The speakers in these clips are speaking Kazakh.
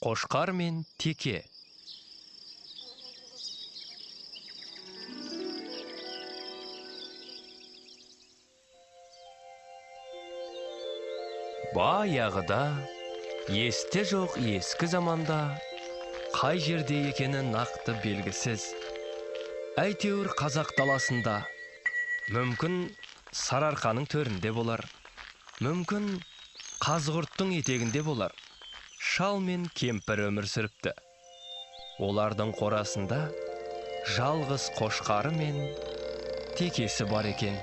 Қошқар мен теке. Баяғыда, есте жоқ ескі заманда, қай жерде екені нақты белгісіз. Әйтеуір қазақ даласында, мүмкін Сарыарқаның төрінде болар, мүмкін Қазығұрттың етегінде болар. Шал мен кемпір өмір сүріпті. Олардың қорасында жалғыз қошқары мен текесі бар екен.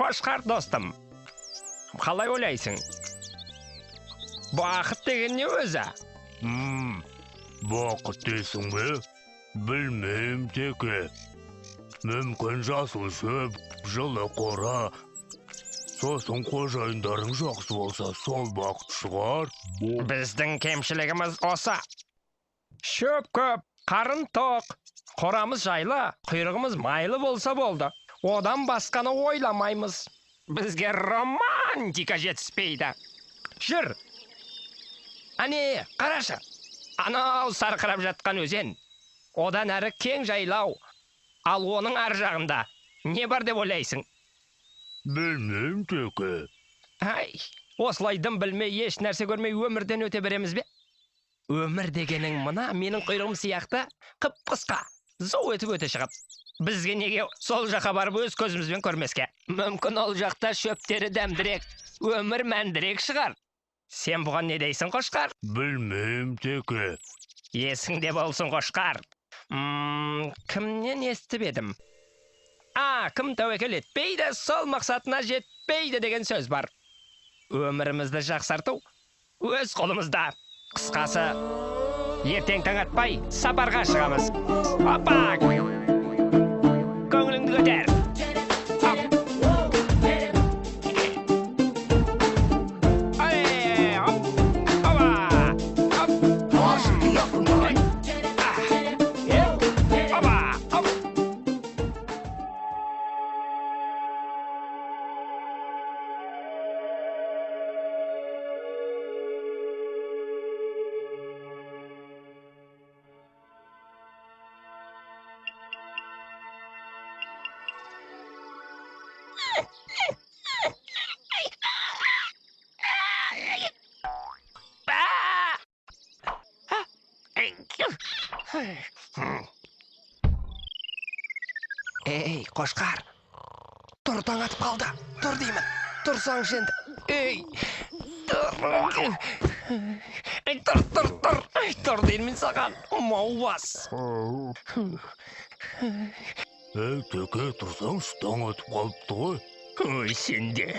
Қошқар достым, қалай ойлайсың? Бақыт деген не өзі? Бақыт дейсің бе? Білмейм, теке. Мүмкін жасыл шөп, жылы қора. Сосын қожайындарың жақсы болса, сол бақыт шығар. Біздің кемшілігіміз осы. Шөп көп, қарын тоқ, қорамыз жайлы, құйрығымыз майлы болса болды. Одан басқаны ойламаймыз. Бізге романтика жетіспейді. Жүр. Ане, қарашы. Анау сарқырап жатқан өзен. Одан әрі кең жайлау. Ал оның ар жағында не бар деп ойлайсың? Білмейм, теке. Ай, осылай дым білмей, еш нәрсе көрмей өмірден өте береміз бе? Өмір дегенің мына менің құйрығым сияқты қып-қысқа, зау етіп өте шығып. Бізге неге сол жаққа барып өз көзімізбен көрмеске? Мүмкін ол жақта шөптері дәмдірек, өмір мәндірек шығар. Сен бұған не дейсің, қошқар? Білмейм, теке. Есіңде болсын, қошқар. Кімнен естіп едім? Кім тәуекел етпейді, сол мақсатына жетпейді деген сөз бар. Өмірімізді жақсарту өз қолымызда. Қысқасы, ертең таң атпай сапарға шығамыз. Опа! Көңіліңді көтер. Ей, қошқар, тұр, таң атып қалды. Тұр деймін, тұрсаң енді. Ей, тұр деймін саған, мау бас. Ей, теке, тұрсаңшы, таң атып қалыпты ғой. Ой, сенде.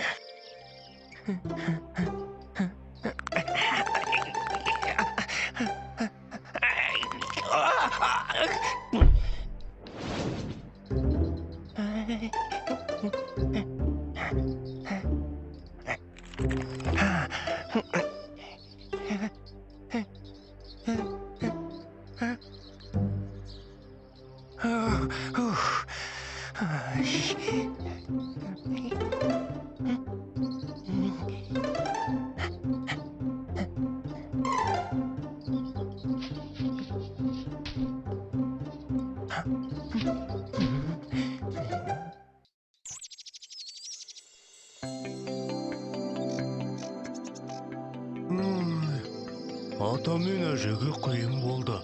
Ата мен әжеге қиын болды.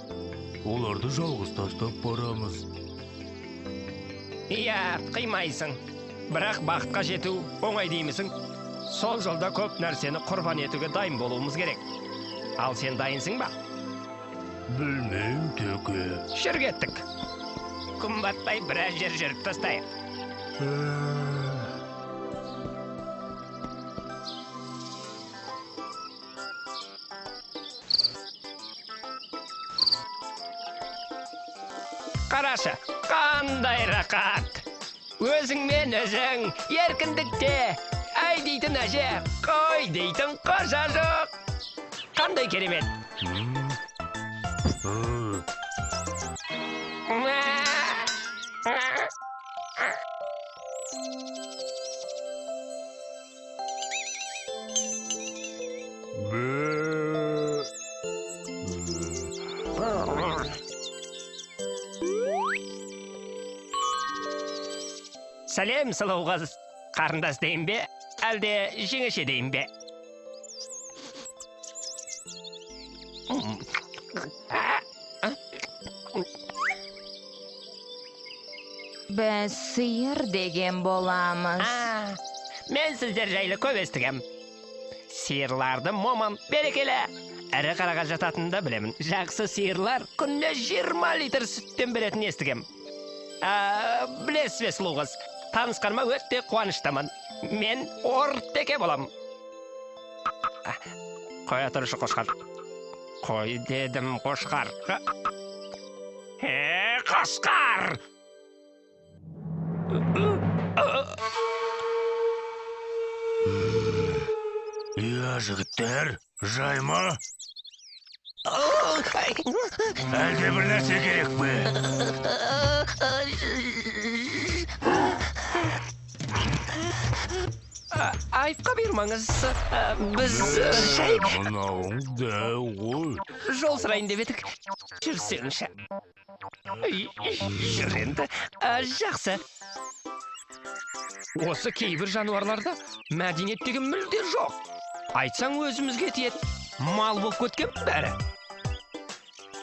Оларды жалғыз тастап барамыз. Иә, қимайсың. Бірақ бақытқа жету оңай деймісің? Сол жолда көп нәрсені құрбан етуге дайын болуымыз керек. Ал сен дайынсың ба? Білмейм, теке. Жүр кеттік. Күн батпай біраз жер жүріп тастайық. Қарашы, қандай рақат. Өзіңмен өзің, еркіндікте. Әй дейтін әже, қой дейтін қожа жоқ. Қандай керемет. Сәлем, сұлу қыз. Қарындас дейін бе, әлде жеңеше дейін бе? Біз сиыр деген боламыз. Мен сіздер жайлы көп естігем. Сиырларды момын, берекелі. Әрі қараға жататынды білемін. Жақсы сиырлар күнне 20 литр сүттен беретін естігем. Білесіз бе, сұлу қыз? Танысқаныма өтте қуаныштымын. Мен ортеке болам. Қоя тұрышы қошқар. Қой дедім қошқар. Қошқар! Я, жігіттер, жайма? Әлде бір нәрсе керек пе? Айыпқа бермаңыз. Біз шай... Мынауың дәу ғой. Жол сұрайын деп едік. Жүрсеңші. Жүр енді. Жақсы. Осы кейбір жануарларда мәдениет деген мүлде жоқ. Айтсаң өзімізге тиеді. Мал болып кеткен бәрі.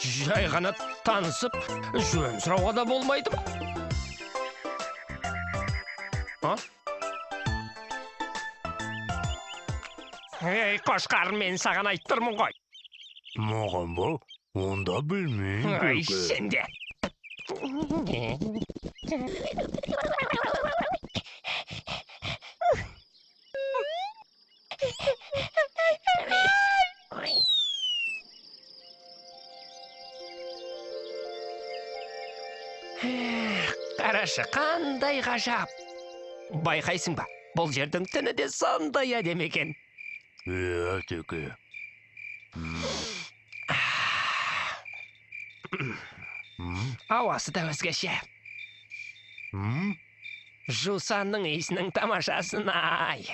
Жай ғана танысып, жөн сұрауға да болмайды ма? Ей, қошқар, мен саған айттырмын ғой. Маған ба? Онда білмеймін. Ай, сенде. Қарашы, қандай ғажап. Байқайсың ба, бұл жердің түні де сондай әдем екен. Иә, теке. Ауасы да өзгеше. Жусанның иісінің тамашасын ай.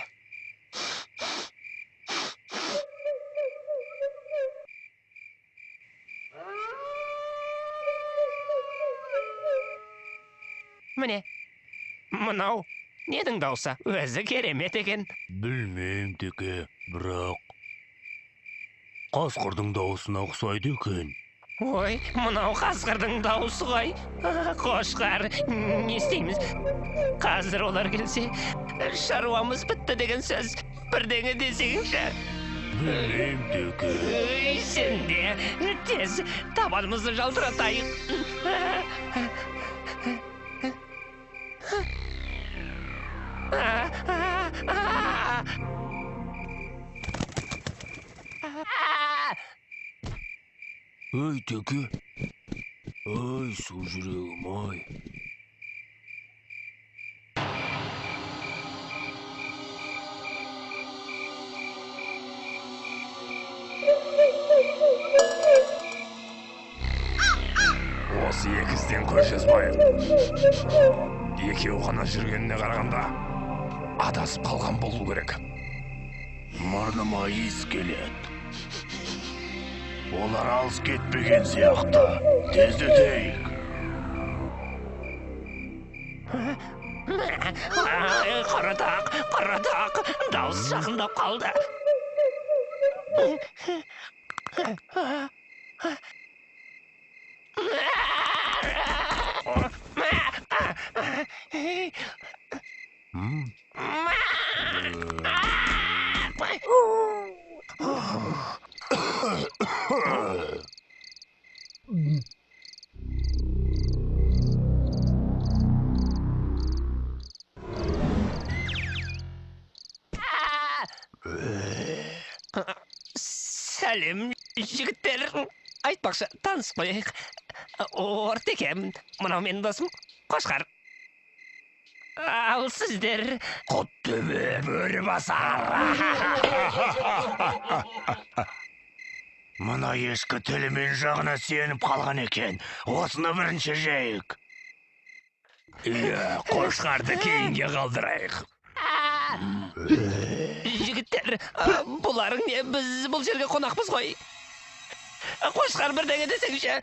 Міне, мынау недің даусы? Өзі керемет екен. Білмеймін, теке, бірақ қасқырдың дауысына ұқсайды екен. Ой, мынау қасқырдың дауысы ғой. Қошқар, не істейміз? Қазір олар келсе, шаруамыз бітті деген сөз. Бірдеңе десеңші. Білмеймін, теке. Сен де тез табанымызды жалтыратайық. Ой, теке. Ой, су жүрегім, ай. Осы екізден көшесіз бай. Екеу ғана жүргеніне қарағанда адасып қалған болу керек. Мұрныма иіс келеді. Олар алыс кетпеген сияқты. Тездетейік. Қарадақ, дауыс жақындап қалды. сәлем, жігіттер. Айтпақшы, таныс қойық. Ортекем, мынау менің досым, Қошқар. Ал сіздер... Құттөбе бөрібасар. Мына ескі тілімен жағына сеніп қалған екен. Осыны бірінші жейік. Қошқарды кейінге қалдырайық. Жігіттер, бұларың не? Біз бұл жерге қонақпыз ғой. Қошқар бірдеңе десеңші.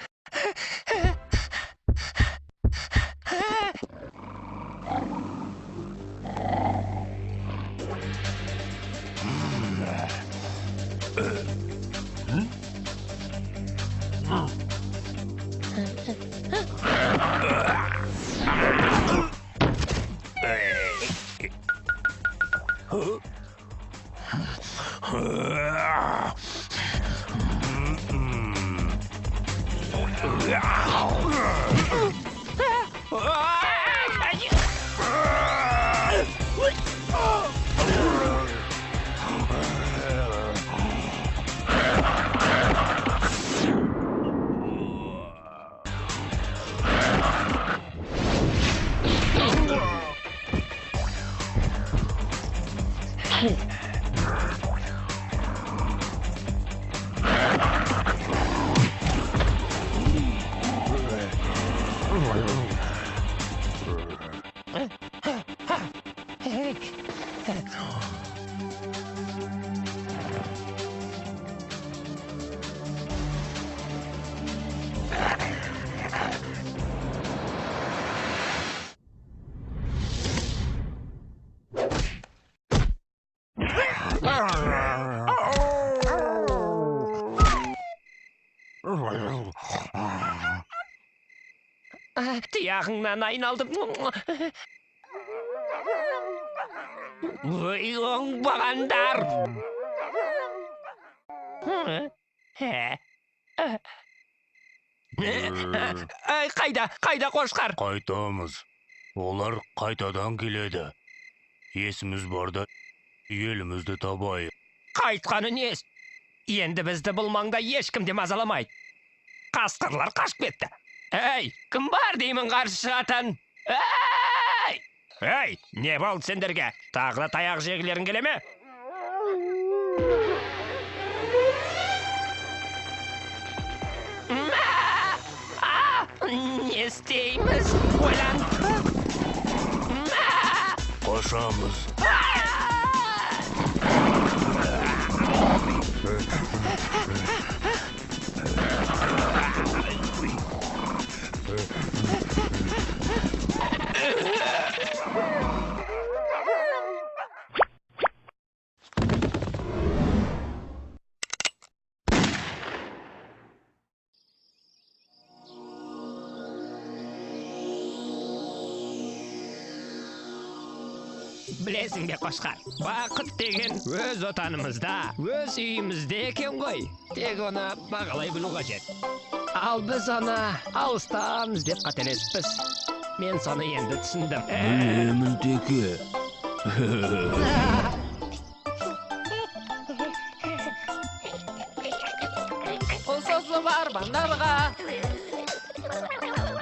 Тияғыңнан айналдым. Ой, оңбағандар. Қайда Қошқар? Қайтамыз. Олар қайтадан келеді. Есіміз барда, елімізді табайық. Қайтқаны нес? Енді бізді бұл маңда ешкім де мазаламайды. Қасқырлар қашып кетті. Әй, кім бар деймін қарсы шығатын? Әй, не болды сендерге? Тағы да таяқ жегілерің келе ме? Не істейміз? Ойлан. Қошамыз. Білесің бе Қошқар, бақыт деген өз отанымызда, өз үйімізде екен ғой. Тек оны бағалай білу қажет. Ал біз оны алыстамыз деп қателеспіз. Мен соны енді түсіндім. Үйіміздегі. Қол созылып армандарға,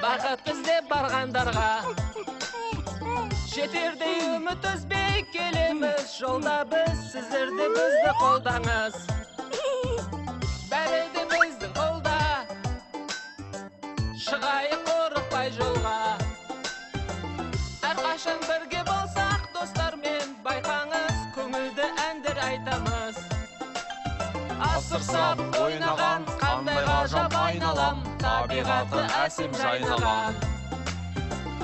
бақыт іздеп барғандарға. Жетердей үміт үзбей келеміз, жолда біз, сіздер де бізді қолдаңыз. Бәрі де біздің қолда, шығайық қорықпай жолға. Әрқашан бірге болсақ достармен, байқаңыз, көңілді әндер айтамыз. Асыр-сап ойнаған, қандай ғажап айналам, табиғаты әсем жайнаған.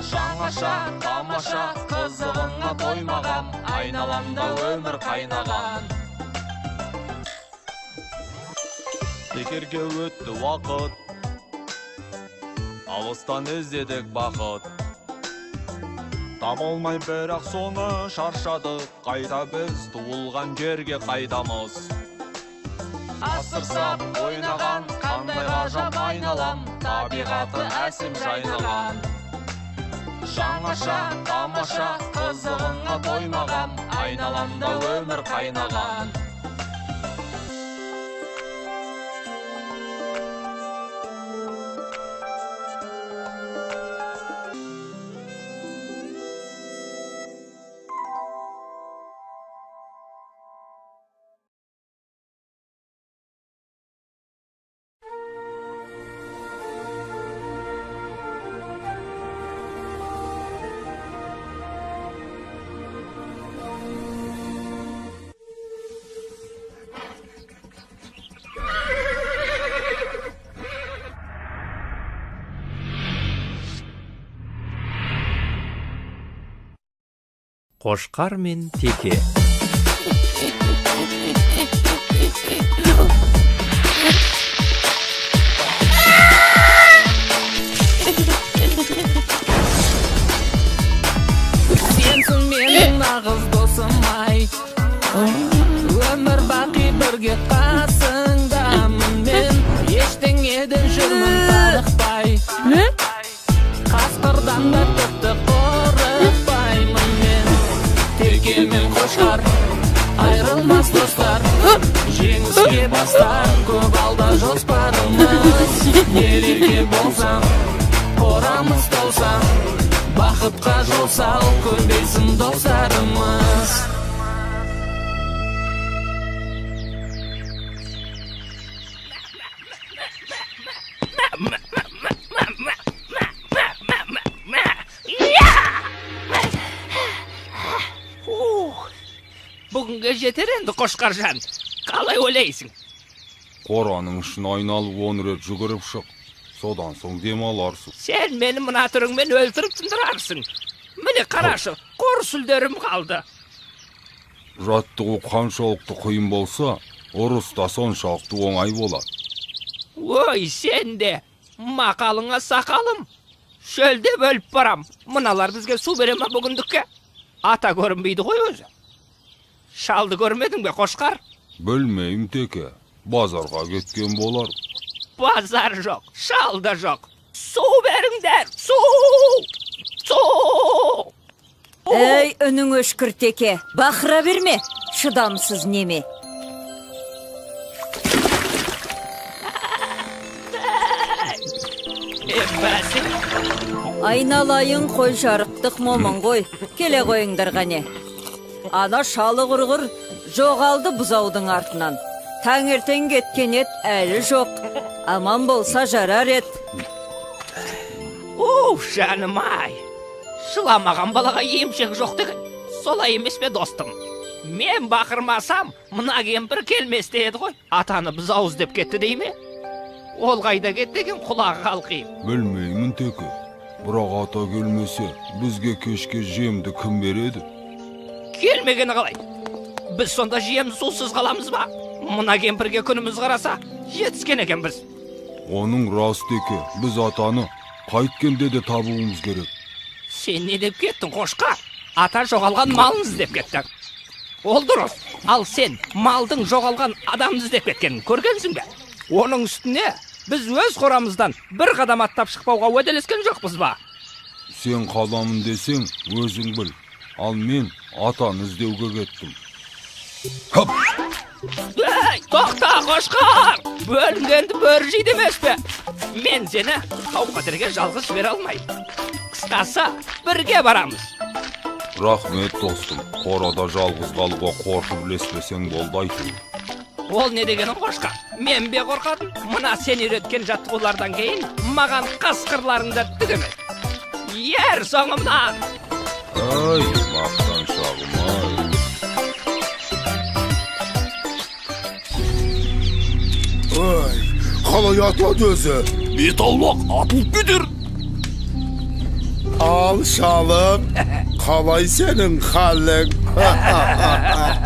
Жаңаша, тамаша, қызығыңа тоймағам, айналамда өмір қайнаған. Бекерге өтті уақыт, алыстан іздедік бақыт. Таба алмай бірақ соны шаршадық, қайта біз туылған жерге қайтамыз. Асыр-сап ойнаған, қандай ғажап айналам, табиғаты әсем жайнаған. Жаңаша, тамаша, қызығыңа тоймағам, айналамда өмір қайнаған. Қошқар мен Теке. Сенсің менің нағыз досым-ай, өмір бақи бірге қасыңдамын мен, ештеңеден жүрмін тарықпай, қасқырдан да тіпті қорықпаймын мен. Теке мен Қошқар айрылмас достар, жеңіске бастар көп алда жоспарымыз. Нелерге болсам, қорамыз толсам, бақытқа жол сал, көбейсін достарымыз. Бүгінге жетер енді Қошқаржан. Қалай ойлайсың? Қораның ішін айналып 10 рет жүгіріп шық. Содан соң демаларсың. Сен мені мына түріңмен өлтіріп тындырарсың. Міне қарашы, қор сүлдерім қалды. Жаттығу қаншалықты қиын болса, ұрыс та соншалықты оңай болады. Ой, сен де мақалыңа сақалым. Шөлде бөліп барам. Мыналар бізге су бере ма бүгіндікке? Ата көрінбейді ғой өзі. Шалды көрмедің бе, Қошқар? Білмеймін, Теке. Базарға кеткен болар. Базар жоқ, шал да жоқ. Су беріңдер, су! Су! Ей, үнің өшкір, Теке. Бақыра берме, шыдамсыз неме. Бәсің. Айналайын қой жарықтық момын ғой. Келе қойыңдар ғане. Ана шалы құрғыр жоғалды бұзаудың артынан. Таңертең кеткен ет әлі жоқ. Аман болса жарар ет. Жаным-ай. Шыламаған балаға емшек жоқ деген. Солай емес пе, достым? Мен бақырмасам, мына кемпір келместе еді ғой. Атаны бұзау іздеп кетті дей ме? Ол қайда кетті деген құлағы қалқиып. Білмеймін, Теке. Бірақ ата келмесе, бізге кешке жемді кім береді? Келмегені қалай? Біз сонда жем сусыз қаламыз ба? Мына кемпірге күніміз қараса, жетіскен екенбіз. Оның рас, Теке. Біз атаны қайткенде де табуымыз керек. Сен не деп кеттің, Қошқар? Ата жоғалған малын іздеп кеттің. Ол дұрыс. Ал сен малдың жоғалған адамды іздеп кеткенін көргенсің бе? Оның үстіне біз өз қорамыздан бір қадам аттап шықпауға уәделескен жоқпыз ба? Сен қадамын десең, өзің біл. Ал мен атаны іздеуге кеттім. Хоп! Ей, тоқта, Қошқар! Бөлінгенді бөрі жейді емес пе? Мен сені қауқатерге жалғыз жібере алмаймын. Қысқасы, бірге барамыз. Рахмет, достым. Қорада жалғыз қалуға қорқып ілеспесең болды айту. Ол не дегенің, Қошқар? Мен бе қорқадым? Мына сен үйреткен жаттығулардан кейін маған қасқырларыңды түгемеді. Ер соңымнан! Ай, мақтаншағым, ай. Ой, қалай атады өзі? Бет аулақ, атылып кетер. Ал шалым, қалай сенің қалың?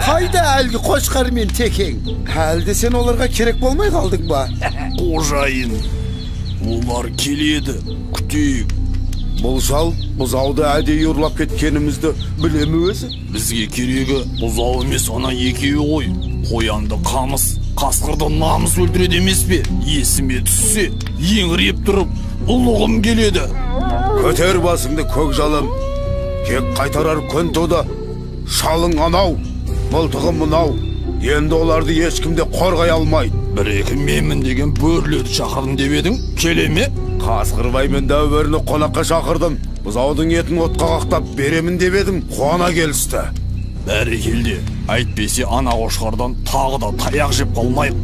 Қайда әлгі Қошқар мен Текең? Әлде сен оларға керек болмай қалдың ба? Қожайын, олар келеді, күтейік. Бұл шал бұзауды әдейі ұрлап кеткенімізді білемі өзі? Бізге керегі бұзау емес, ана екеуі ғой. Қоянды қамыс, қасқырды намыс өлтіреді емес пе? Есіме түссе, еңіреп тұрып, ұлығым келеді. Көтер басыңды көк жалым, кек қайтарар күн туды. Шалың анау, мылтығым мынау. Енді оларды ешкімде қорғай алмайды. Бір-екі менмін деген бөрледі шақырдым деп едің, келе ме? Қасқырбай мен дәуіріні қонаққа шақырдым. Бұзаудың етін отқа қақтап беремін деп едім, қуана келісті. Бәрекелде, әйтпесе ана Қошқардан тағы да таяқ жеп қалмайық.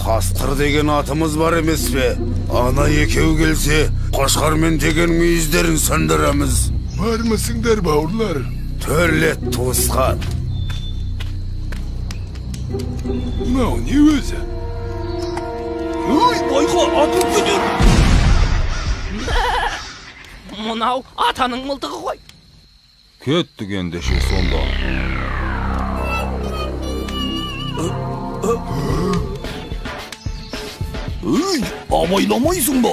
Қасқыр деген атымыз бар емес пе? Ана екеу келсе, Қошқар мен деген мүйіздерін сындырамыз. Бармысыңдар, бауырлар? Төрлет туысқан. Мынау не өзі? Ой, байқа, атып кетер. Мынау атаның мылтығы ғой. Kettik endişe sonda. Өй, абайламайсың ба?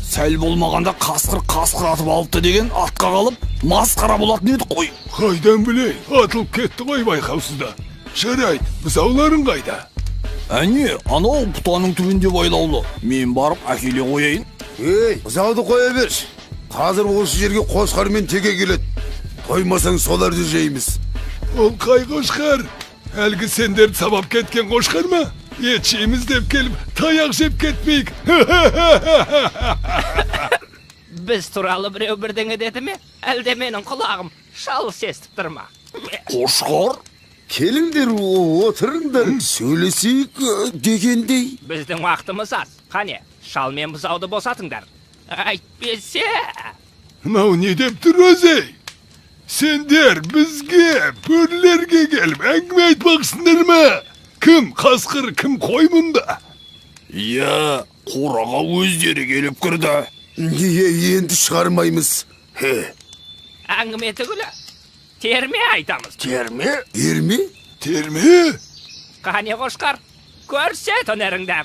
Сәл болмағанда қасқыр атып алыпты деген атқа қалып, масқара болатын едік қой. Қайдан білейін, атылып кетті ғой байқаусызда. Жарайды, бұзауларың қайда? Әне, анау бұтаның түбінде байлаулы. Мен барып әкеле қояйын. Ей, бұзауды қоя берші. Қазір осы жерге қошқармен теге келеді. Тоймасаң соларды жейміз. Ол қай қошқар? Әлгі сендерді сабап кеткен қошқар ма? Ет жейміз деп келіп, таяқ жеп кетмейік. Біз туралы біреу бірдеңе деді ме? Әлде менің құлағым шалыс естіп тұр ма? Қошқар? Келіңдер, отырыңдар, сөйлесейік дегендей. Біздің уақытымыз аз. Қане, шал мен бұзауды босатыңдар. Әйтпесе... Мынау не деп тұр өзі? Сендер бізге, бөрлерге келіп, әңгіме айтпақсыңдар ма? Кім қасқыр, кім қой мұнда? Иә, қораға өздері келіп кірді. Енді шығармаймыз. Әңгіме түгілі. Терме айтамыз. Терме? Терме? Терме? Қане қошқар, көрсет өнеріңді.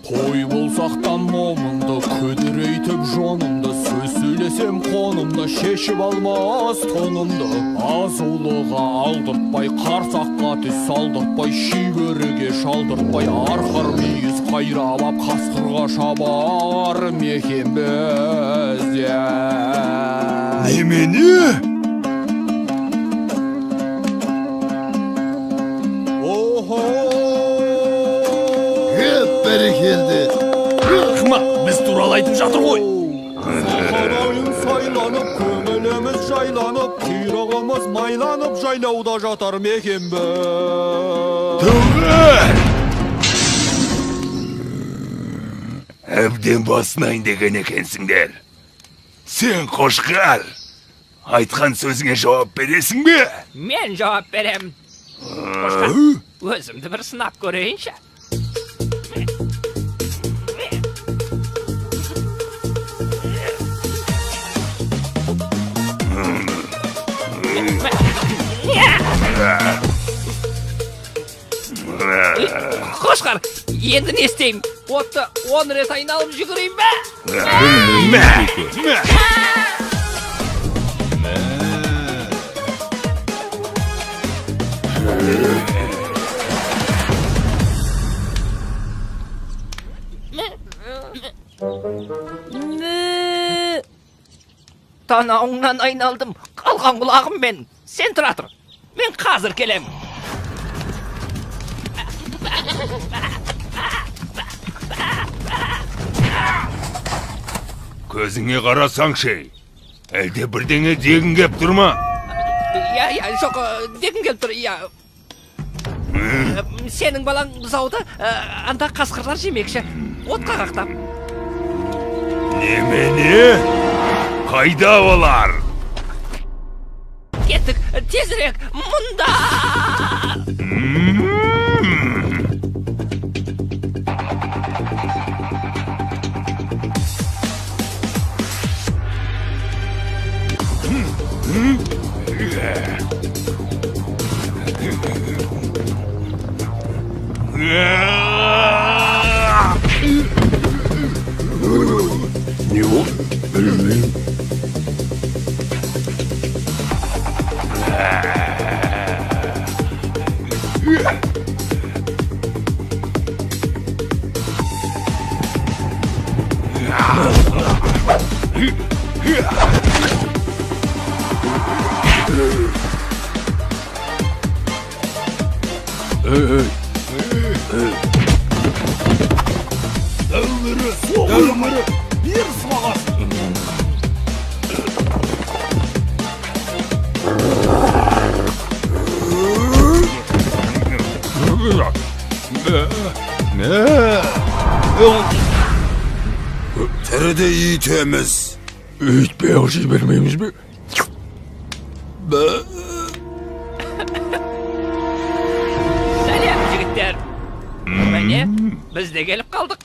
Қой болсақтан момынды, көдірейтіп жонымды, сөз сөйлесем қонымды, шешіп алмас тонымды. Азулыға алдыртпай, қарсаққа түс салдыртпай, шибөріге шалдыртпай, арқар мүйіз қайрап ап, қасқырға шабар мекен біз. Немене? Бәрекелді. Қыма, біз туралы айтып жатыр ғой. Сахарайын сайланып, көңіліміз жайланып, құйрығымыз майланып, жайлауда жатар мекен біз. Тұғыр! Әбден басынайын деген екенсіңдер. Сен қошқар, айтқан сөзіңе жауап бересің бе? Мен жауап берем. Қошқар, өзімді бір сынап көрейінші. Қошқар, енді не істеймін? Отты 10 рет айналып жүгірейін бе? Танауыңнан айналдым, қалған құлағым мен. Сен тұра тұр, мен қазір келем. Көзіңе қарасаң шей, әлде бірдеңе дегін кеп тұрма? Жоқ, дегін келіп тұр, Сенің балаң бұзауды анда қасқырлар жемекші, отқа қақтап. Немене? Қайда олар? Кеттік, тезірек, мұнда! Не ол? Білмеймін. Дәулері, бір сыбағасын. Тіріде етеміз. Үйтпей ақши бермейміз бе? Сәлем, жігіттер. Міне, біз де келіп қалдық.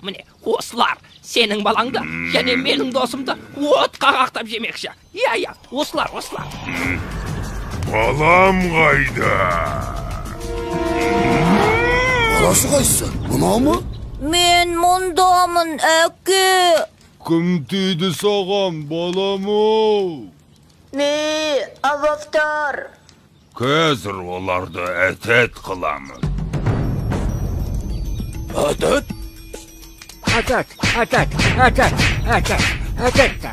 міне осылар сенің балаңды және менің досымды отқа қақтап жемекші. Иә, осылар. Балам қайда? Баласы қайсы? Мынау ма? Мен мұндамын, әке. Кім тиді саған, балам-ау? Не, абаптар. Қазір оларды әтет қыламыз. Әтет? Әтет.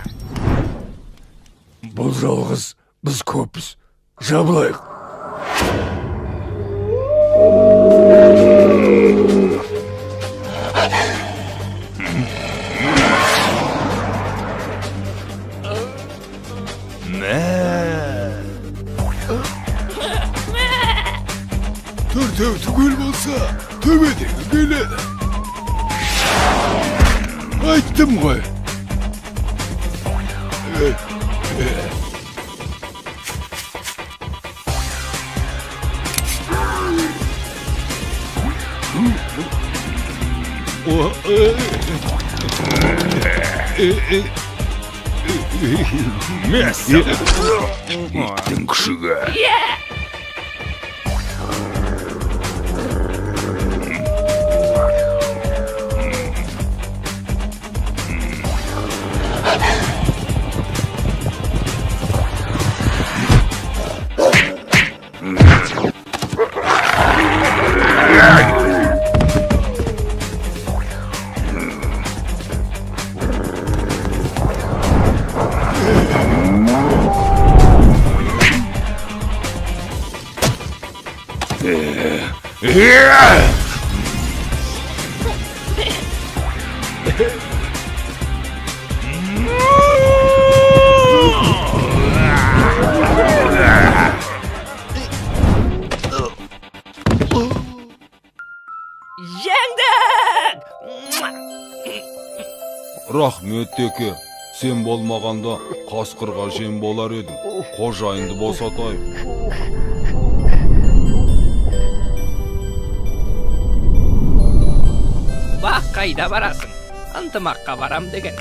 Бұл жалғыз біз көппіз. Жабылайық. Төртеу түгел болса, төбедегі келеді. Айттым ғой. Мәссі! Иттің күшігі. Рахмет теке, сен болмағанда қасқырға жем болар едім. Қожайынды босатайын. Бақ қайда барасың? Ынтымаққа барам деген.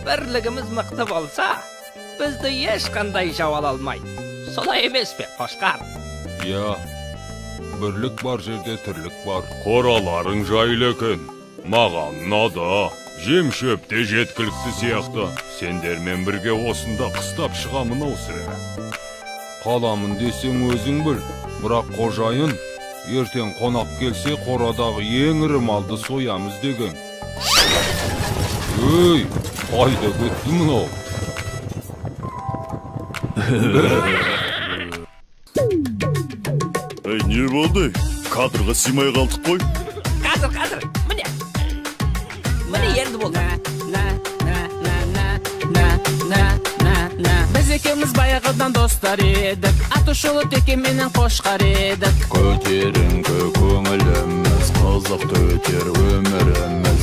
Бірлігіміз мықты болса, бізді ешқандай жау ала алмайды. Солай емес пе, Қошқар? Я, бірлік бар жерде тірлік бар. Қораларың жайлы екен. Маған ұнады. Жем шөпте жеткілікті сияқты. Сендермен бірге осында қыстап шығамын осыра. Қаламын десең өзің біл. Бірақ қожайын, ертең қонақ келсе қорадағы ең ірі малды соямыз деген. Өй, қайда кетті мынау? Не болды? Кадрға симай қалдық қой. Қазір, міне енді болды. Біз екеуміз баяғыдан достар едік, Атышулы теке менен Қошқар едік. Көтеріңкі көңіліміз, қызықты өтер өміріміз.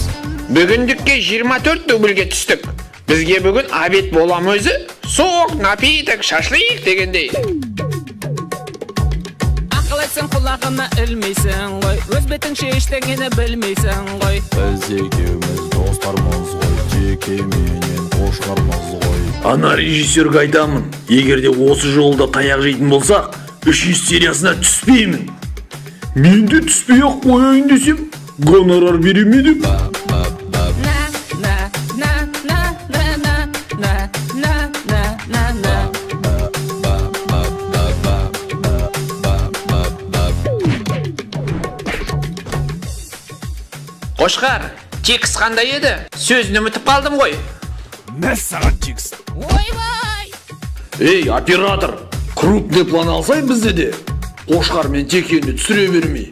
Бүгіндікке 24 дубльге түстік. Бізге бүгін обед болам өзі, соқ, напиток, шашлык дегендей. Ақыл айтсаң құлағына ілмейсің ғой, өз бетіңше ештеңені білмейсің ғой. Біз екеуміз достармыз ғой, теке менен Қошқармыз ғой. Ана режиссерге айтамын, егерде осы жолда таяқ жейтін болсақ, 3 сериясына түспеймін. Мен де түспей ақ қояйын десем, гонорар беремеді. Қошқар, текст қандай еді? Сөзін ұмытып қалдым ғой. Мәссаған текст. Ойбай! Ей, оператор, крупный план алсай бізде де. Қошқар мен текені түсіре бермей.